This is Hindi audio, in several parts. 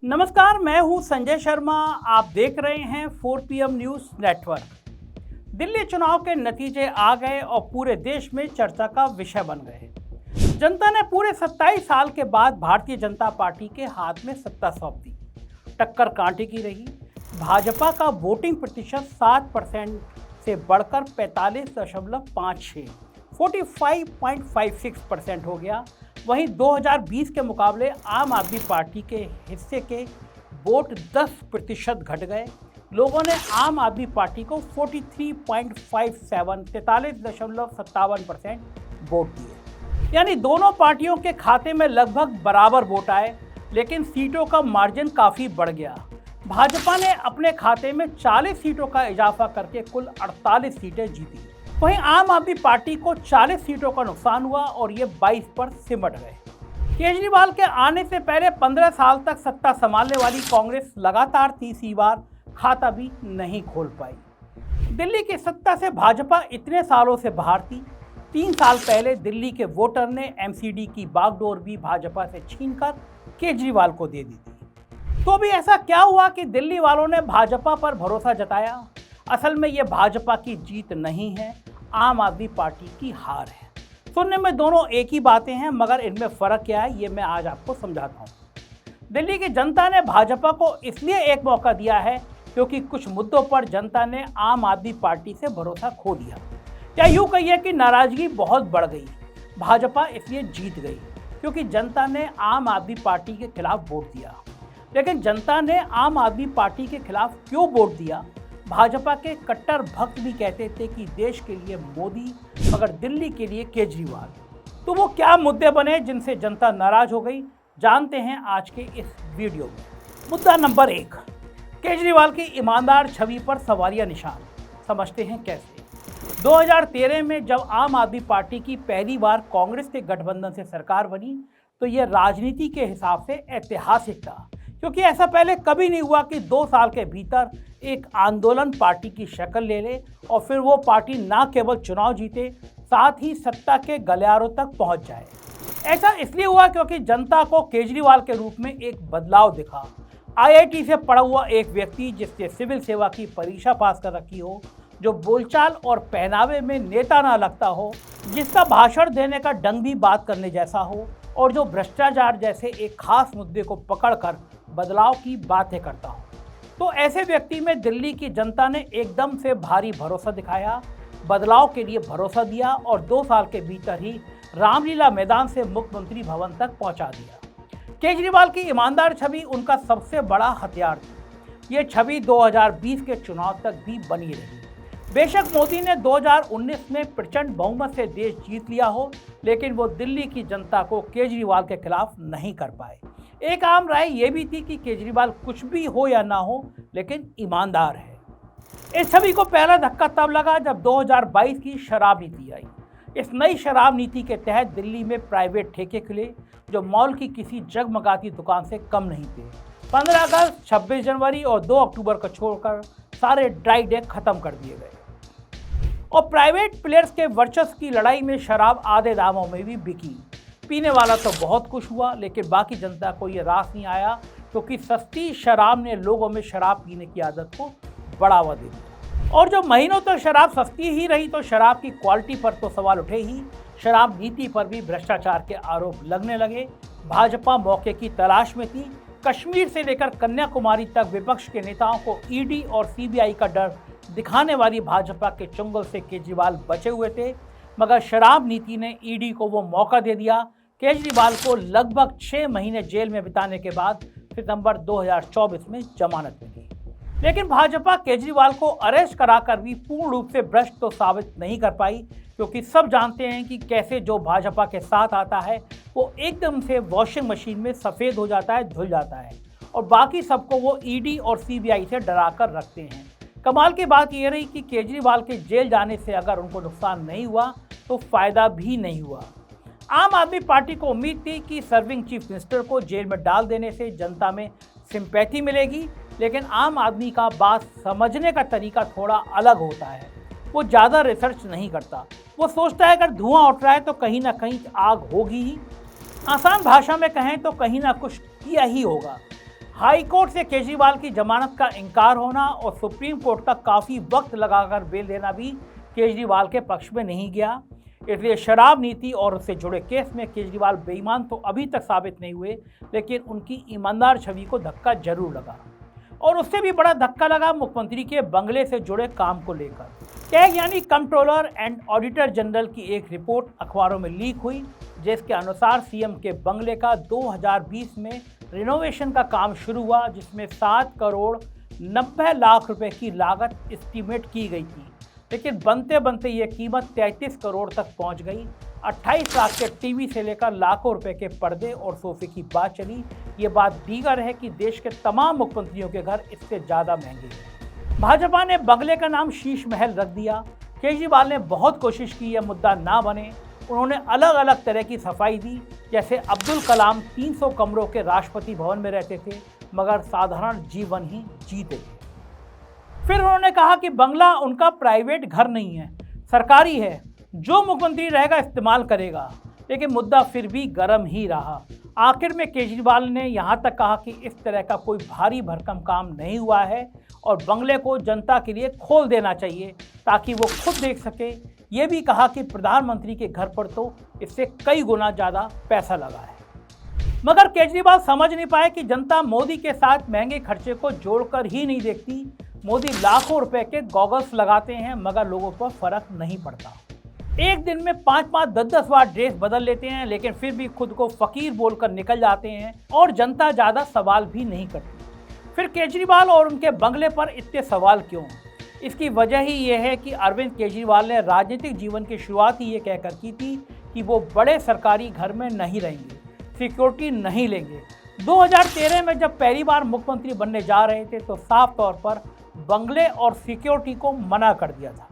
नमस्कार, मैं हूं संजय शर्मा। आप देख रहे हैं 4 PM न्यूज़ नेटवर्क। दिल्ली चुनाव के नतीजे आ गए और पूरे देश में चर्चा का विषय बन गए। जनता ने पूरे 27 साल के बाद भारतीय जनता पार्टी के हाथ में सत्ता सौंप दी। टक्कर कांटे की रही। भाजपा का वोटिंग प्रतिशत 7% से बढ़कर 45.56 45.56% हो गया। वहीं 2020 के मुकाबले आम आदमी पार्टी के हिस्से के वोट 10% घट गए। लोगों ने आम आदमी पार्टी को 43.57 वोट दिए। यानी दोनों पार्टियों के खाते में लगभग बराबर वोट आए, लेकिन सीटों का मार्जिन काफ़ी बढ़ गया। भाजपा ने अपने खाते में 40 सीटों का इजाफा करके कुल 48 सीटें जीती। वहीं आम आदमी पार्टी को 40 सीटों का नुकसान हुआ और ये 22 पर सिमट गए। केजरीवाल के आने से पहले 15 साल तक सत्ता संभालने वाली कांग्रेस लगातार तीसरी बार खाता भी नहीं खोल पाई। दिल्ली की सत्ता से भाजपा इतने सालों से बाहर थी। 3 साल पहले दिल्ली के वोटर ने एमसीडी की बागडोर भी भाजपा से छीनकर केजरीवाल को दे दी थी। तो भी ऐसा क्या हुआ कि दिल्ली वालों ने भाजपा पर भरोसा जताया? असल में ये भाजपा की जीत नहीं है, आम आदमी पार्टी की हार है। सुनने में दोनों एक ही बातें हैं, मगर इनमें फ़र्क क्या है ये मैं आज आपको समझाता हूँ। दिल्ली की जनता ने भाजपा को इसलिए एक मौका दिया है क्योंकि कुछ मुद्दों पर जनता ने आम आदमी पार्टी से भरोसा खो दिया, या यूँ कहिए कि नाराज़गी बहुत बढ़ गई। भाजपा इसलिए जीत गई क्योंकि जनता ने आम आदमी पार्टी के खिलाफ वोट दिया। लेकिन जनता ने आम आदमी पार्टी के खिलाफ क्यों वोट दिया? भाजपा के कट्टर भक्त भी कहते थे कि देश के लिए मोदी, मगर दिल्ली के लिए केजरीवाल। तो वो क्या मुद्दे बने जिनसे जनता नाराज हो गई? जानते हैं आज के इस वीडियो में। मुद्दा नंबर 1, केजरीवाल की ईमानदार छवि पर सवालिया निशान। समझते हैं कैसे। 2013 में जब आम आदमी पार्टी की पहली बार कांग्रेस के गठबंधन से सरकार बनी तो ये राजनीति के हिसाब से ऐतिहासिक था, क्योंकि ऐसा पहले कभी नहीं हुआ कि 2 साल के भीतर एक आंदोलन पार्टी की शक्ल ले ले और फिर वो पार्टी ना केवल चुनाव जीते, साथ ही सत्ता के गलियारों तक पहुंच जाए। ऐसा इसलिए हुआ क्योंकि जनता को केजरीवाल के रूप में एक बदलाव दिखा। IIT से पढ़ा हुआ एक व्यक्ति जिसने सिविल सेवा की परीक्षा पास कर रखी हो, जो बोलचाल और पहनावे में नेता ना लगता हो, जिसका भाषण देने का ढंग भी बात करने जैसा हो, और जो भ्रष्टाचार जैसे एक खास मुद्दे को पकड़कर बदलाव की बातें करता हो। तो ऐसे व्यक्ति में दिल्ली की जनता ने एकदम से भारी भरोसा दिखाया, बदलाव के लिए भरोसा दिया और 2 साल के भीतर ही रामलीला मैदान से मुख्यमंत्री भवन तक पहुंचा दिया। केजरीवाल की ईमानदार छवि उनका सबसे बड़ा हथियार थी। ये छवि 2020 के चुनाव तक भी बनी रही। बेशक मोदी ने 2019 में प्रचंड बहुमत से देश जीत लिया हो, लेकिन वो दिल्ली की जनता को केजरीवाल के खिलाफ नहीं कर पाए। एक आम राय ये भी थी कि केजरीवाल कुछ भी हो या ना हो, लेकिन ईमानदार है। इस छवि को पहला धक्का तब लगा जब 2022 की शराब नीति आई। इस नई शराब नीति के तहत दिल्ली में प्राइवेट ठेके खुले जो मॉल की किसी जगमगाती दुकान से कम नहीं थे। 15 अगस्त, 26 जनवरी और 2 अक्टूबर को छोड़कर सारे ड्राई डे खत्म कर दिए गए और प्राइवेट प्लेयर्स के वर्चस्व की लड़ाई में शराब आधे दामों में भी बिकी। पीने वाला तो बहुत खुश हुआ, लेकिन बाकी जनता को ये रास नहीं आया क्योंकि सस्ती शराब ने लोगों में शराब पीने की आदत को बढ़ावा दे दिया। और जो महीनों तक शराब सस्ती ही रही तो शराब की क्वालिटी पर तो सवाल उठे ही, शराब नीति पर भी भ्रष्टाचार के आरोप लगने लगे। भाजपा मौके की तलाश में थी। कश्मीर से लेकर कन्याकुमारी तक विपक्ष के नेताओं को ईडी और सीबीआई का डर दिखाने वाली भाजपा के चंगुल से केजरीवाल बचे हुए थे, मगर शराब नीति ने ईडी को वो मौका दे दिया। केजरीवाल को लगभग 6 महीने जेल में बिताने के बाद सितंबर 2024 में जमानत मिली। लेकिन भाजपा केजरीवाल को अरेस्ट कराकर भी पूर्ण रूप से भ्रष्ट तो साबित नहीं कर पाई, क्योंकि सब जानते हैं कि कैसे जो भाजपा के साथ आता है वो एकदम से वॉशिंग मशीन में सफ़ेद हो जाता है, धुल जाता है, और बाकी सबको वो ईडी और सीबीआई से डरा कर रखते हैं। कमाल की बात यह रही कि केजरीवाल के जेल जाने से अगर उनको नुकसान नहीं हुआ तो फ़ायदा भी नहीं हुआ। आम आदमी पार्टी को उम्मीद थी कि सर्विंग चीफ मिनिस्टर को जेल में डाल देने से जनता में सिंपैथी मिलेगी, लेकिन आम आदमी का बात समझने का तरीका थोड़ा अलग होता है। वो ज़्यादा रिसर्च नहीं करता। वो सोचता है अगर धुआं उठ रहा है तो कहीं ना कहीं आग होगी ही। आसान भाषा में कहें तो कहीं ना कुछ किया ही होगा। हाई कोर्ट से केजरीवाल की जमानत का इनकार होना और सुप्रीम कोर्ट का काफ़ी वक्त लगाकर बेल देना भी केजरीवाल के पक्ष में नहीं गया। इसलिए शराब नीति और उससे जुड़े केस में केजरीवाल बेईमान तो अभी तक साबित नहीं हुए, लेकिन उनकी ईमानदार छवि को धक्का जरूर लगा। और उससे भी बड़ा धक्का लगा मुख्यमंत्री के बंगले से जुड़े काम को लेकर। कैग यानी कंट्रोलर एंड ऑडिटर जनरल की एक रिपोर्ट अखबारों में लीक हुई, जिसके अनुसार सीएम के बंगले का 2020 में रिनोवेशन का काम शुरू हुआ, जिसमें 7 करोड़ 90 लाख रुपए की लागत एस्टीमेट की गई थी। लेकिन बनते बनते ये कीमत 33 करोड़ तक पहुंच गई। 28 लाख के टीवी से लेकर लाखों रुपए के पर्दे और सोफे की बात चली। ये बात दीगर है कि देश के तमाम मुख्यमंत्रियों के घर इससे ज़्यादा महंगे हैं। भाजपा ने बंगले का नाम शीश महल रख दिया। केजरीवाल ने बहुत कोशिश की यह मुद्दा ना बने। उन्होंने अलग अलग तरह की सफाई दी, जैसे अब्दुल कलाम 300 कमरों के राष्ट्रपति भवन में रहते थे, मगर साधारण जीवन ही जीते थे। फिर उन्होंने कहा कि बंगला उनका प्राइवेट घर नहीं है, सरकारी है, जो मुख्यमंत्री रहेगा इस्तेमाल करेगा। लेकिन मुद्दा फिर भी गर्म ही रहा। आखिर में केजरीवाल ने यहाँ तक कहा कि इस तरह का कोई भारी भरकम काम नहीं हुआ है और बंगले को जनता के लिए खोल देना चाहिए ताकि वो खुद देख सके। ये भी कहा कि प्रधानमंत्री के घर पर तो इससे कई गुना ज़्यादा पैसा लगा है। मगर केजरीवाल समझ नहीं पाए कि जनता मोदी के साथ महंगे खर्चे को जोड़कर ही नहीं देखती। मोदी लाखों रुपए के गॉगल्स लगाते हैं, मगर लोगों पर फर्क नहीं पड़ता। एक दिन में 5-5, 10-10 बार ड्रेस बदल लेते हैं, लेकिन फिर भी खुद को फकीर बोलकर निकल जाते हैं और जनता ज़्यादा सवाल भी नहीं करती। फिर केजरीवाल और उनके बंगले पर इतने सवाल क्यों? इसकी वजह ही ये है कि अरविंद केजरीवाल ने राजनीतिक जीवन की शुरुआत ही ये कहकर की थी कि वो बड़े सरकारी घर में नहीं रहेंगे, सिक्योरिटी नहीं लेंगे। 2013 में जब पहली बार मुख्यमंत्री बनने जा रहे थे तो साफ तौर पर बंगले और सिक्योरिटी को मना कर दिया था।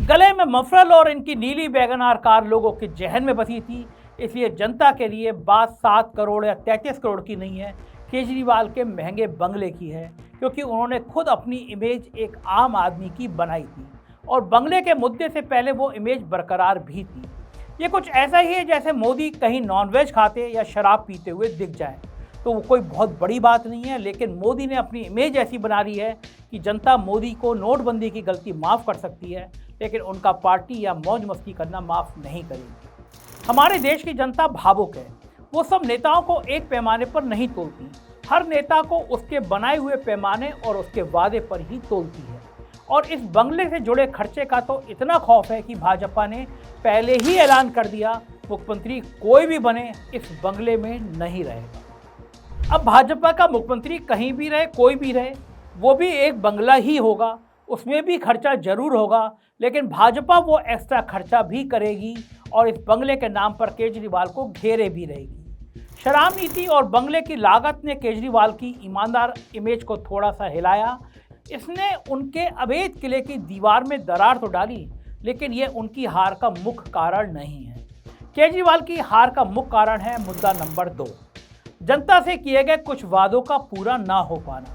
गले में मफरल और इनकी नीली वैगनार कार लोगों के जहन में बसी थी। इसलिए जनता के लिए बात 7 करोड़ या 33 करोड़ की नहीं है, केजरीवाल के महंगे बंगले की है, क्योंकि उन्होंने खुद अपनी इमेज एक आम आदमी की बनाई थी और बंगले के मुद्दे से पहले वो इमेज बरकरार भी थी। ये कुछ ऐसा ही है जैसे मोदी कहीं नॉनवेज खाते या शराब पीते हुए दिख जाए, तो वो कोई बहुत बड़ी बात नहीं है। लेकिन मोदी ने अपनी इमेज ऐसी बना ली है कि जनता मोदी को नोटबंदी की गलती माफ़ कर सकती है, लेकिन उनका पार्टी या मौज मस्ती करना माफ़ नहीं करेगी। हमारे देश की जनता भावुक है, वो सब नेताओं को एक पैमाने पर नहीं तोलती। हर नेता को उसके बनाए हुए पैमाने और उसके वादे पर ही तोलती है। और इस बंगले से जुड़े खर्चे का तो इतना खौफ है कि भाजपा ने पहले ही ऐलान कर दिया, मुख्यमंत्री कोई भी बने इस बंगले में नहीं रहेगा। अब भाजपा का मुख्यमंत्री कहीं भी रहे, कोई भी रहे, वो भी एक बंगला ही होगा, उसमें भी खर्चा जरूर होगा, लेकिन भाजपा वो एक्स्ट्रा खर्चा भी करेगी और इस बंगले के नाम पर केजरीवाल को घेरे भी रहेगी। शराब नीति और बंगले की लागत ने केजरीवाल की ईमानदार इमेज को थोड़ा सा हिलाया। इसने उनके अवैध किले की दीवार में दरार तो डाली, लेकिन ये उनकी हार का मुख्य कारण नहीं है। केजरीवाल की हार का मुख्य कारण है मुद्दा नंबर 2, जनता से किए गए कुछ वादों का पूरा ना हो पाना।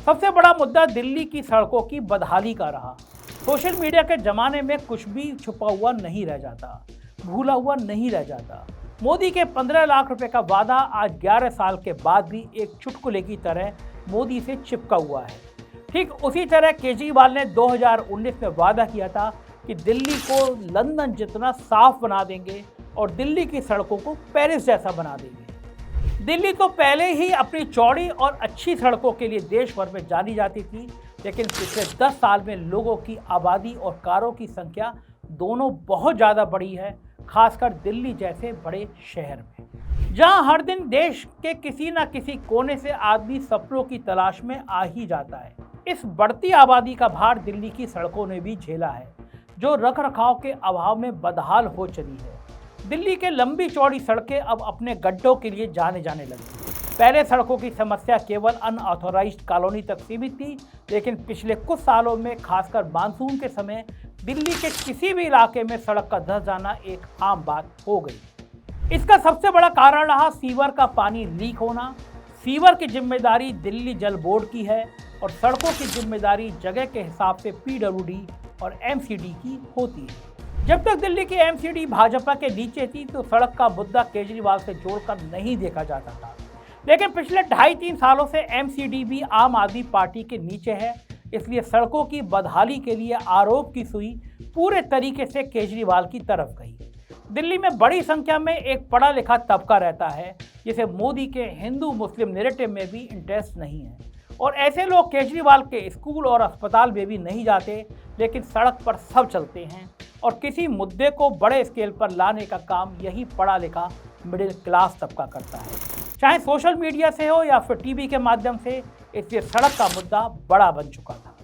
सबसे बड़ा मुद्दा दिल्ली की सड़कों की बदहाली का रहा। सोशल मीडिया के ज़माने में कुछ भी छुपा हुआ नहीं रह जाता, भूला हुआ नहीं रह जाता। मोदी के 15 लाख रुपए का वादा आज 11 साल के बाद भी एक चुटकुले की तरह मोदी से चिपका हुआ है। ठीक उसी तरह केजरीवाल ने 2019 में वादा किया था कि दिल्ली को लंदन जितना साफ बना देंगे और दिल्ली की सड़कों को पेरिस जैसा बना देंगे। दिल्ली तो पहले ही अपनी चौड़ी और अच्छी सड़कों के लिए देश भर में जानी जाती थी, लेकिन पिछले 10 साल में लोगों की आबादी और कारों की संख्या दोनों बहुत ज़्यादा बढ़ी है, खासकर दिल्ली जैसे बड़े शहर में, जहां हर दिन देश के किसी न किसी कोने से आदमी सपनों की तलाश में आ ही जाता है। इस बढ़ती आबादी का भार दिल्ली की सड़कों ने भी झेला है, जो रखरखाव के अभाव में बदहाल हो चली है। दिल्ली के लंबी चौड़ी सड़कें अब अपने गड्ढों के लिए जाने लगी। पहले सड़कों की समस्या केवल अनऑथोराइज्ड कॉलोनी तक सीमित थी, लेकिन पिछले कुछ सालों में खासकर मानसून के समय दिल्ली के किसी भी इलाके में सड़क का धंस जाना एक आम बात हो गई। इसका सबसे बड़ा कारण रहा सीवर का पानी लीक होना। सीवर की जिम्मेदारी दिल्ली जल बोर्ड की है और सड़कों की जिम्मेदारी जगह के हिसाब से पीडब्ल्यूडी और एमसीडी की होती है। जब तक दिल्ली की एमसीडी भाजपा के नीचे थी तो सड़क का मुद्दा केजरीवाल से जोड़कर नहीं देखा जाता था, लेकिन पिछले 2.5-3 सालों से एमसीडी भी आम आदमी पार्टी के नीचे है, इसलिए सड़कों की बदहाली के लिए आरोप की सुई पूरे तरीके से केजरीवाल की तरफ गई। दिल्ली में बड़ी संख्या में एक पढ़ा लिखा तबका रहता है जिसे मोदी के हिंदू मुस्लिम नैरेटिव में भी इंटरेस्ट नहीं है, और ऐसे लोग केजरीवाल के स्कूल और अस्पताल में भी नहीं जाते, लेकिन सड़क पर सब चलते हैं और किसी मुद्दे को बड़े स्केल पर लाने का काम यही पढ़ा लिखा मिडिल क्लास तबका करता है, चाहे सोशल मीडिया से हो या फिर टीवी के माध्यम से। इसलिए सड़क का मुद्दा बड़ा बन चुका था,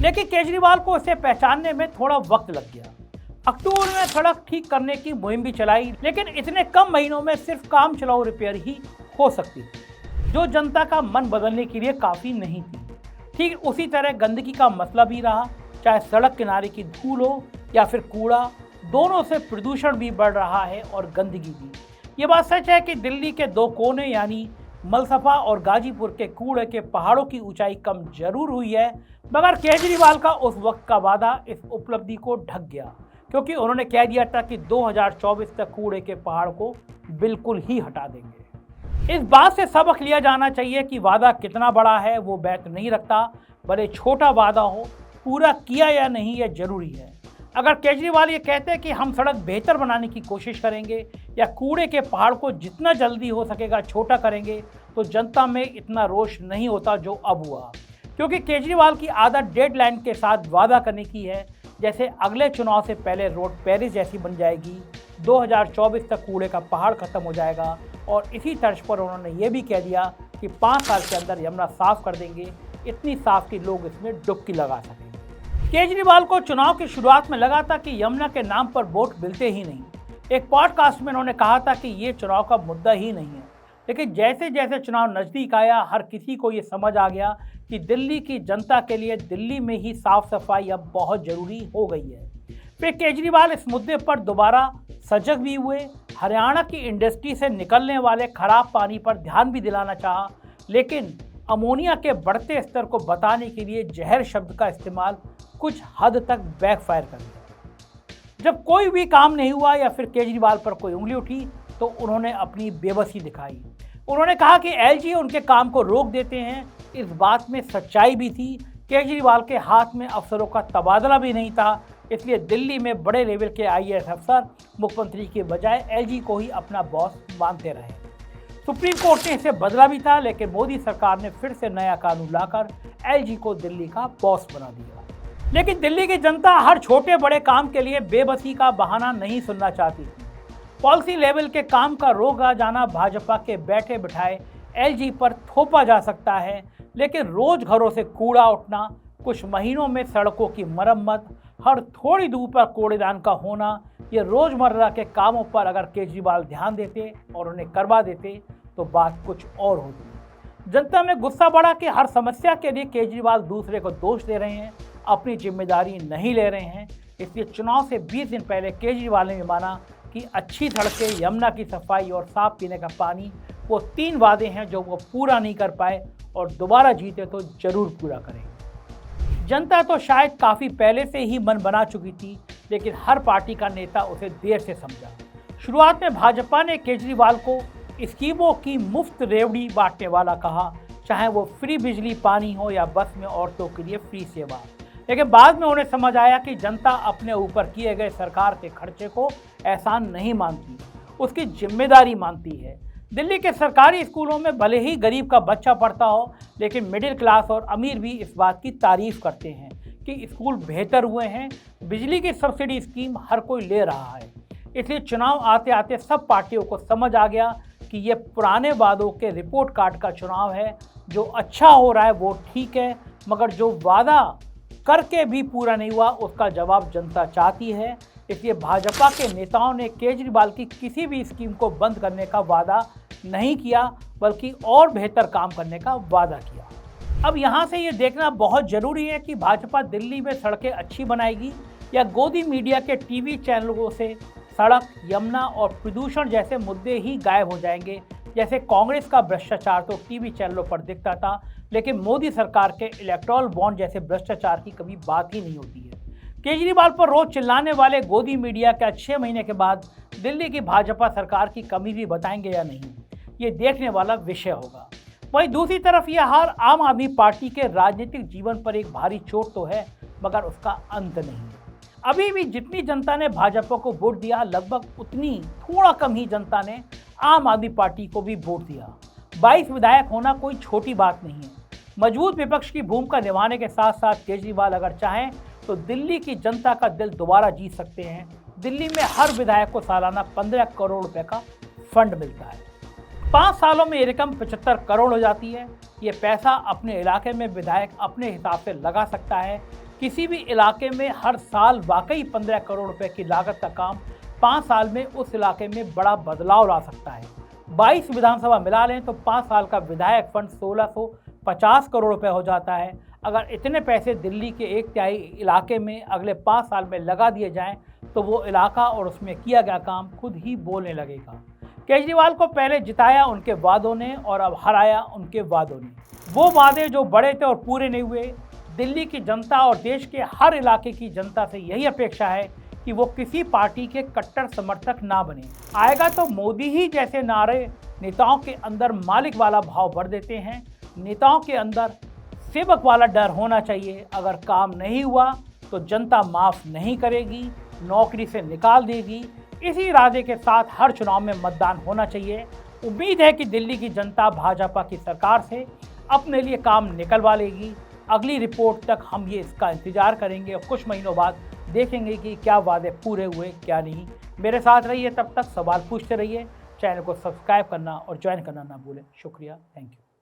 लेकिन केजरीवाल को इसे पहचानने में थोड़ा वक्त लग गया। अक्टूबर में सड़क ठीक करने की मुहिम भी चलाई, लेकिन इतने कम महीनों में सिर्फ काम चलाऊ रिपेयर ही हो सकती थी, जो जनता का मन बदलने के लिए काफ़ी नहीं थी। ठीक उसी तरह गंदगी का मसला भी रहा, चाहे सड़क किनारे की धूल हो या फिर कूड़ा, दोनों से प्रदूषण भी बढ़ रहा है और गंदगी भी। ये बात सच है कि दिल्ली के दो कोने यानी मलसफा और गाजीपुर के कूड़े के पहाड़ों की ऊंचाई कम जरूर हुई है, मगर केजरीवाल का उस वक्त का वादा इस उपलब्धि को ढक गया, क्योंकि उन्होंने कह दिया था कि 2024 तक कूड़े के पहाड़ को बिल्कुल ही हटा देंगे। इस बात से सबक लिया जाना चाहिए कि वादा कितना बड़ा है वो बैत नहीं रखता, भले छोटा वादा हो, पूरा किया या नहीं यह जरूरी है। अगर केजरीवाल ये कहते हैं कि हम सड़क बेहतर बनाने की कोशिश करेंगे या कूड़े के पहाड़ को जितना जल्दी हो सकेगा छोटा करेंगे, तो जनता में इतना रोष नहीं होता जो अब हुआ, क्योंकि केजरीवाल की आदत डेडलाइन के साथ वादा करने की है, जैसे अगले चुनाव से पहले रोड पेरिस जैसी बन जाएगी, 2024 तक कूड़े का पहाड़ खत्म हो जाएगा, और इसी तर्ज पर उन्होंने ये भी कह दिया कि 5 साल के अंदर यमुना साफ कर देंगे, इतनी साफ कि लोग इसमें डुबकी लगा सकेंगे। केजरीवाल को चुनाव की शुरुआत में लगा था कि यमुना के नाम पर वोट मिलते ही नहीं। एक पॉडकास्ट में उन्होंने कहा था कि ये चुनाव का मुद्दा ही नहीं है, लेकिन जैसे जैसे चुनाव नज़दीक आया, हर किसी को ये समझ आ गया कि दिल्ली की जनता के लिए दिल्ली में ही साफ सफाई अब बहुत ज़रूरी हो गई है। फिर केजरीवाल इस मुद्दे पर दोबारा सजग भी हुए, हरियाणा की इंडस्ट्री से निकलने वाले खराब पानी पर ध्यान भी दिलाना चाहा, लेकिन अमोनिया के बढ़ते स्तर को बताने के लिए जहर शब्द का इस्तेमाल कुछ हद तक बैकफायर कर गया। जब कोई भी काम नहीं हुआ या फिर केजरीवाल पर कोई उंगली उठी, तो उन्होंने अपनी बेबसी दिखाई। उन्होंने कहा कि एलजी उनके काम को रोक देते हैं। इस बात में सच्चाई भी थी। केजरीवाल के हाथ में अफसरों का तबादला भी नहीं था, इसलिए दिल्ली में बड़े लेवल के आईएएस अफसर मुख्यमंत्री के बजाय एलजी को ही अपना बॉस मानते रहे। सुप्रीम कोर्ट ने इसे बदला भी था, लेकिन मोदी सरकार ने फिर से नया कानून लाकर एलजी को दिल्ली का बॉस बना दिया। लेकिन दिल्ली की जनता हर छोटे बड़े काम के लिए बेबसी का बहाना नहीं सुनना चाहती थी। पॉलिसी लेवल के काम का रोका जाना भाजपा के बैठे बिठाए एलजी पर थोपा जा सकता है, लेकिन रोज घरों से कूड़ा उठना, कुछ महीनों में सड़कों की मरम्मत, हर थोड़ी दूर पर कूड़ेदान का होना, ये रोजमर्रा के कामों पर अगर केजरीवाल ध्यान देते और उन्हें करवा देते तो बात कुछ और होती। जनता में गुस्सा बढ़ा कि हर समस्या के लिए केजरीवाल दूसरे को दोष दे रहे हैं, अपनी जिम्मेदारी नहीं ले रहे हैं। इसलिए चुनाव से 20 दिन पहले केजरीवाल ने माना कि अच्छी सड़कें, यमुना की सफाई और साफ पीने का पानी, वो 3 वादे हैं जो वो पूरा नहीं कर पाए, और दोबारा जीते तो जरूर पूरा करेंगे। जनता तो शायद काफ़ी पहले से ही मन बना चुकी थी, लेकिन हर पार्टी का नेता उसे देर से समझा। शुरुआत में भाजपा ने केजरीवाल को स्कीमों की मुफ्त रेवड़ी बांटने वाला कहा, चाहे वो फ्री बिजली पानी हो या बस में औरतों के लिए फ्री सेवा। लेकिन बाद में उन्हें समझ आया कि जनता अपने ऊपर किए गए सरकार के खर्चे को एहसान नहीं मानती, उसकी जिम्मेदारी मानती है। दिल्ली के सरकारी स्कूलों में भले ही गरीब का बच्चा पढ़ता हो, लेकिन मिडिल क्लास और अमीर भी इस बात की तारीफ करते हैं कि स्कूल बेहतर हुए हैं। बिजली की सब्सिडी स्कीम हर कोई ले रहा है। इसलिए चुनाव आते आते सब पार्टियों को समझ आ गया कि ये पुराने वादों के रिपोर्ट कार्ड का चुनाव है। जो अच्छा हो रहा है वो ठीक है, मगर जो वादा करके भी पूरा नहीं हुआ उसका जवाब जनता चाहती है। इसलिए भाजपा के नेताओं ने केजरीवाल की किसी भी स्कीम को बंद करने का वादा नहीं किया, बल्कि और बेहतर काम करने का वादा किया। अब यहाँ से ये देखना बहुत ज़रूरी है कि भाजपा दिल्ली में सड़कें अच्छी बनाएगी या गोदी मीडिया के टीवी चैनलों से सड़क, यमुना और प्रदूषण जैसे मुद्दे ही गायब हो जाएंगे। जैसे कांग्रेस का भ्रष्टाचार तो टीवी चैनलों पर दिखता था, लेकिन मोदी सरकार के इलेक्टोरल बॉन्ड जैसे भ्रष्टाचार की कभी बात ही नहीं होती है। केजरीवाल पर रोज चिल्लाने वाले गोदी मीडिया क्या 6 महीने के बाद दिल्ली की भाजपा सरकार की कमी भी बताएंगे या नहीं? ये देखने वाला विषय होगा। वहीं दूसरी तरफ यह हार आम आदमी पार्टी के राजनीतिक जीवन पर एक भारी चोट तो है, मगर उसका अंत नहीं है। अभी भी जितनी जनता ने भाजपा को वोट दिया, लगभग उतनी थोड़ा कम ही जनता ने आम आदमी पार्टी को भी वोट दिया। 22 विधायक होना कोई छोटी बात नहीं है। मजबूत विपक्ष की भूमिका निभाने के साथ साथ केजरीवाल अगर चाहें तो दिल्ली की जनता का दिल दोबारा जीत सकते हैं। दिल्ली में हर विधायक को सालाना 15 करोड़ रुपए का फंड मिलता है। 5 सालों में ये रकम 75 करोड़ हो जाती है। ये पैसा अपने इलाके में विधायक अपने हिसाब से लगा सकता है। किसी भी इलाके में हर साल वाकई 15 करोड़ रुपए की लागत का काम 5 साल में उस इलाके में बड़ा बदलाव ला सकता है। 22 विधानसभा मिला लें तो 5 साल का विधायक फंड 1650 करोड़ रुपए हो जाता है। अगर इतने पैसे दिल्ली के 1/3 इलाके में अगले 5 साल में लगा दिए जाएं तो वो इलाका और उसमें किया गया काम खुद ही बोलने लगेगा। केजरीवाल को पहले जिताया उनके वादों ने और अब हराया उनके वादों ने। वो वादे जो बड़े थे और पूरे नहीं हुए। दिल्ली की जनता और देश के हर इलाके की जनता से यही अपेक्षा है कि वो किसी पार्टी के कट्टर समर्थक ना बने। आएगा तो मोदी ही जैसे नारे नेताओं के अंदर मालिक वाला भाव भर देते हैं। नेताओं के अंदर सेवक वाला डर होना चाहिए। अगर काम नहीं हुआ तो जनता माफ़ नहीं करेगी, नौकरी से निकाल देगी। इसी इरादे के साथ हर चुनाव में मतदान होना चाहिए। उम्मीद है कि दिल्ली की जनता भाजपा की सरकार से अपने लिए काम निकलवा लेगी। अगली रिपोर्ट तक हम ये इसका इंतजार करेंगे और कुछ महीनों बाद देखेंगे कि क्या वादे पूरे हुए क्या नहीं। मेरे साथ रहिए, तब तक सवाल पूछते रहिए। चैनल को सब्सक्राइब करना और ज्वाइन करना ना भूलें। शुक्रिया, थैंक यू।